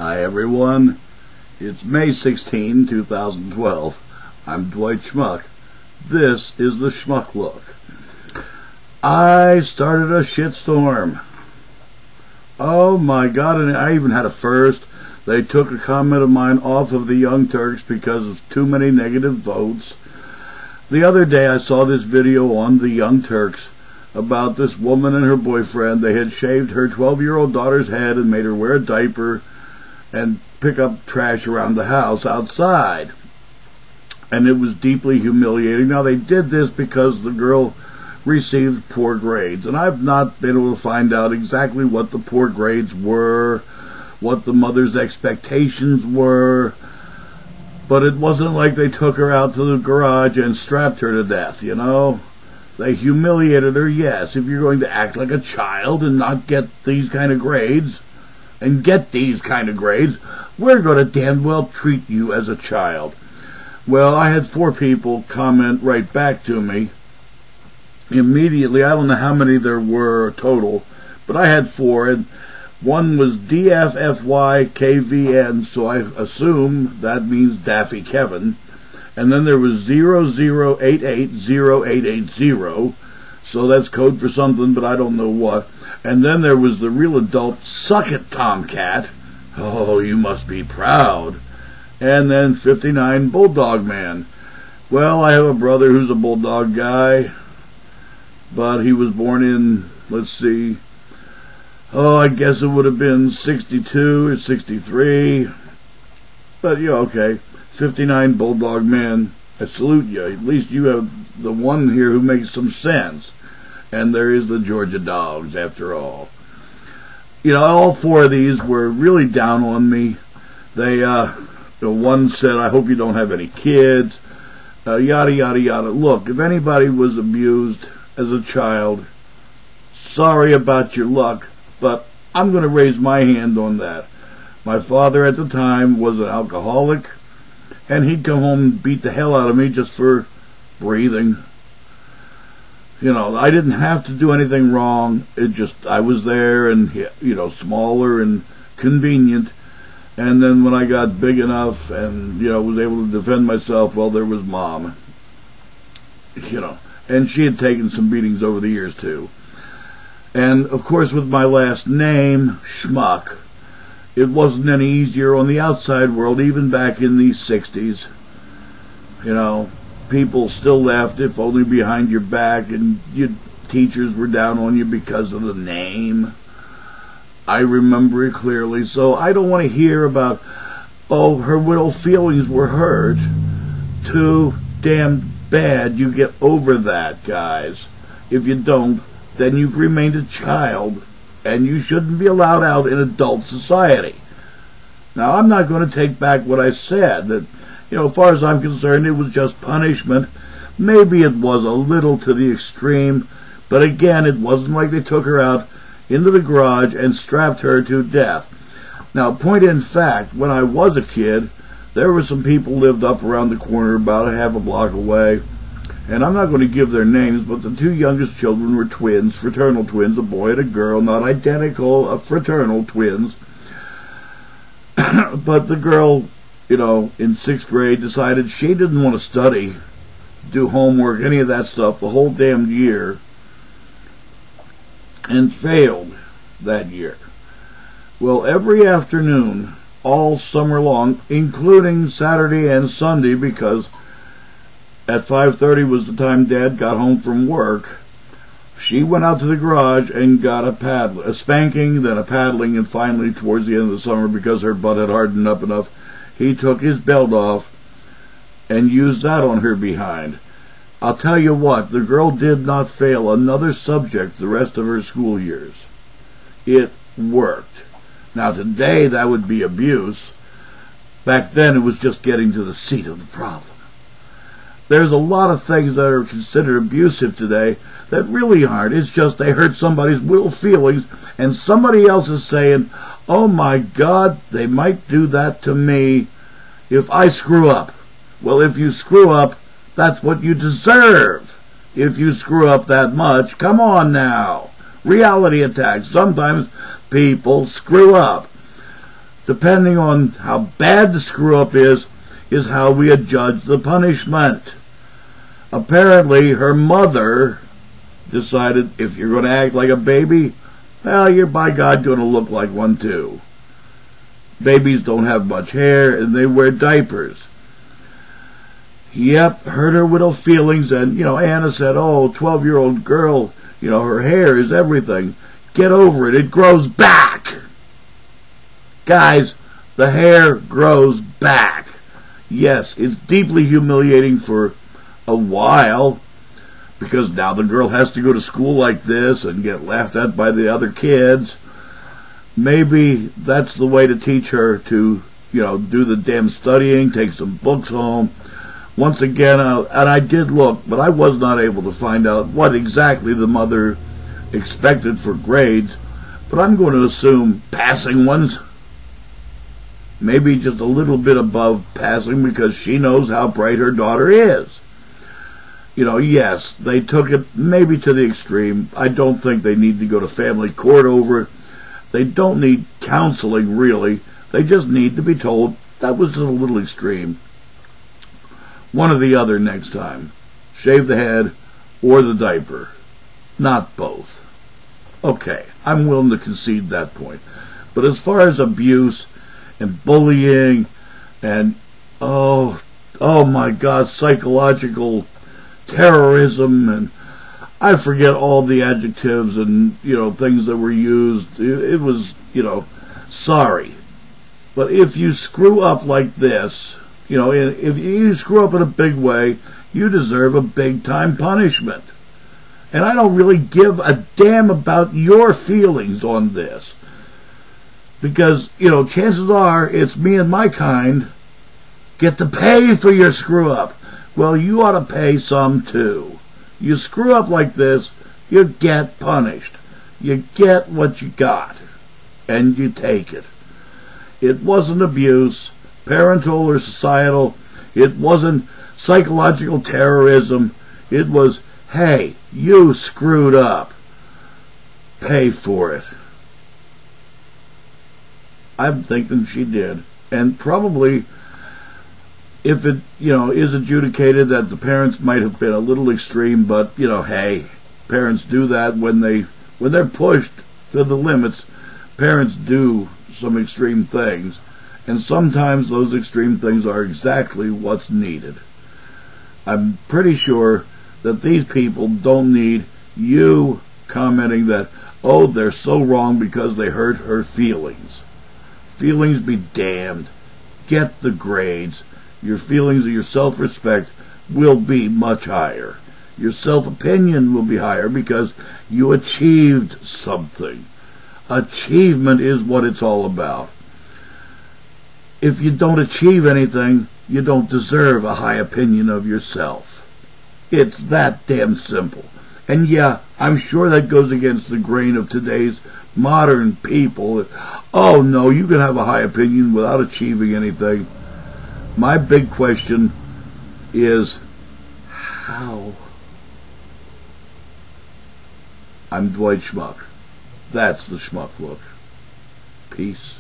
Hi everyone, it's May 16, 2012. I'm Dwight Schmuck. This is the Schmuck Look. I started a shitstorm. Oh my god, and I even had a first. They took a comment of mine off of the Young Turks because of too many negative votes. The other day I saw this video on the Young Turks about this woman and her boyfriend. They had shaved her 12-year-old daughter's head and made her wear a diaper and pick up trash around the house outside. And it was deeply humiliating. Now, they did this because the girl received poor grades. And I've not been able to find out exactly what the poor grades were, what the mother's expectations were. But it wasn't like they took her out to the garage and strapped her to death, you know? They humiliated her, yes. If you're going to act like a child and not get these kind of grades, we're going to damn well treat you as a child. Well, I had 4 people comment right back to me immediately. I don't know how many there were total, but I had 4, and one was DFFYKVN, so I assume that means Daffy Kevin. And then there was 00880880, so that's code for something, but I don't know what. And then there was the real adult Suck It Tomcat. Oh, you must be proud. And then 59 Bulldog Man. Well, I have a brother who's a bulldog guy, but he was born in, let's see, I guess it would have been 62 or 63. But yeah, okay. 59 Bulldog Man, I salute you. At least you have the one here who makes some sense. And there is the Georgia Dogs, after all. You know, all 4 of these were really down on me. They, one said, I hope you don't have any kids, yada, yada, yada. Look, if anybody was abused as a child, sorry about your luck, but I'm going to raise my hand on that. My father at the time was an alcoholic, and he'd come home and beat the hell out of me just for breathing. You know, I didn't have to do anything wrong. It just, I was there and, you know, smaller and convenient. And then when I got big enough and, you know, was able to defend myself, well, there was Mom. You know, and she had taken some beatings over the years, too. And, of course, with my last name, Schmuck, it wasn't any easier on the outside world, even back in the 60s. You know, people still laughed, if only behind your back, and your teachers were down on you because of the name. I remember it clearly, so I don't want to hear about, oh, her little feelings were hurt. Too damn bad. You get over that, guys. If you don't, then you've remained a child, and you shouldn't be allowed out in adult society. Now, I'm not going to take back what I said, that, you know, as far as I'm concerned, it was just punishment. Maybe it was a little to the extreme, but again, it wasn't like they took her out into the garage and strapped her to death. Now, point in fact, when I was a kid, there were some people lived up around the corner about a half a block away, and I'm not going to give their names, but the 2 youngest children were twins, fraternal twins, a boy and a girl, not identical, fraternal twins. But the girl, you know, in 6th grade decided she didn't want to study, do homework, any of that stuff the whole damn year, and failed that year. Well, every afternoon, all summer long, including Saturday and Sunday, because at 5:30 was the time Dad got home from work, she went out to the garage and got a spanking, then a paddling, and finally, towards the end of the summer, because her butt had hardened up enough, he took his belt off and used that on her behind. I'll tell you what, the girl did not fail another subject the rest of her school years. It worked. Now, today, that would be abuse. Back then, it was just getting to the seat of the problem. There's a lot of things that are considered abusive today that really aren't. It's just they hurt somebody's little feelings, and somebody else is saying, oh my God, they might do that to me if I screw up. Well, if you screw up, that's what you deserve. If you screw up that much, come on now. Reality attacks. Sometimes people screw up. depending on how bad the screw-up is how we adjudge the punishment. Apparently, her mother decided, if you're going to act like a baby, well, you're by God going to look like one too. Babies don't have much hair, and they wear diapers. Yep, hurt her little feelings, and, Anna said, oh, 12-year-old girl, her hair is everything. Get over it, it grows back. Guys, the hair grows back. Yes, it's deeply humiliating for a while, because now the girl has to go to school like this and get laughed at by the other kids. Maybe that's the way to teach her to, do the damn studying, take some books home. Once again, and I did look, but I was not able to find out what exactly the mother expected for grades, but I'm going to assume passing ones. Maybe just a little bit above passing, because she knows how bright her daughter is. Yes, they took it maybe to the extreme. I don't think they need to go to family court over it. They don't need counseling, really. They just need to be told that was just a little extreme. One or the other next time. Shave the head or the diaper. Not both. Okay, I'm willing to concede that point. But as far as abuse and bullying and, oh my God, psychological terrorism, and I forget all the adjectives and, things that were used. It was, sorry. But if you screw up like this, if you screw up in a big way, you deserve a big-time punishment. And I don't really give a damn about your feelings on this. Because, chances are it's me and my kind get to pay for your screw-up. Well, you ought to pay some too. You screw up like this, you get punished. You get what you got, and you take it. It wasn't abuse, parental or societal. It wasn't psychological terrorism. It was, hey, you screwed up. Pay for it. I'm thinking she did. And probably, if it, is adjudicated that the parents might have been a little extreme, but, hey, parents do that when they're pushed to the limits. Parents do some extreme things, and sometimes those extreme things are exactly what's needed. I'm pretty sure that these people don't need you commenting that, oh, they're so wrong because they hurt her feelings. Feelings be damned. Get the grades. Your feelings of your self-respect will be much higher. Your self-opinion will be higher because you achieved something. Achievement is what it's all about. If you don't achieve anything, you don't deserve a high opinion of yourself. It's that damn simple. And yeah, I'm sure that goes against the grain of today's modern people. Oh no, you can have a high opinion without achieving anything. My big question is, how? I'm Dwight Schmuck. That's the Schmuck Look. Peace.